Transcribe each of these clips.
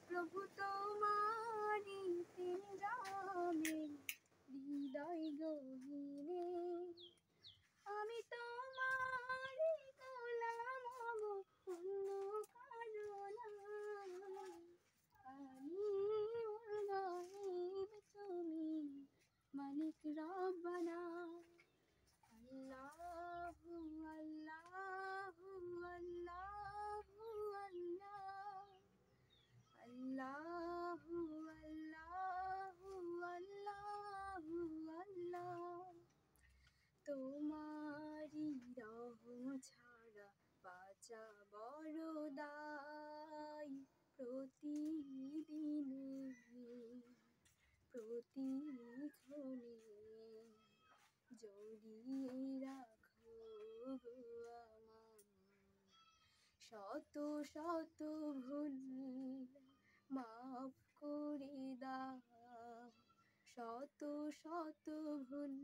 প্রভু তোমারি পিঞ্জামে হৃদয় গহীনে আমি তোমারি গোলাম হব অন্য কারো না। আমি গায়েব তুমি মালিক রব্বানা। আল্লাহু আল্লাহু আল্লাহু আল্লাহ আল্লাহু আল্লাহু আল্লাহু আল্লাহ। তোমারি রহম ছাড়া বাঁচা বড় দায়। প্রতিদিনে প্রতিক্ষণে জড়িয়ে রাখো গো আমার। শত শত ভুল মাফ করে দাও। শত শত ভুল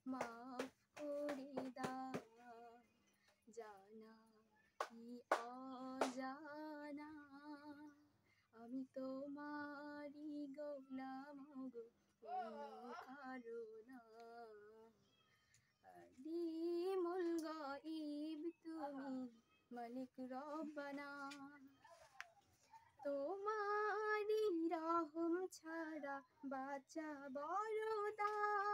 মাফ করে দাও। জানা কি অজানা আমি তোমারি গোলাম গো অন্য কারো না। আলিমুল গায়ব তুমি মালিক রব্বানা। তোমারি রহম ছাড়া বাঁচা বড় দায়।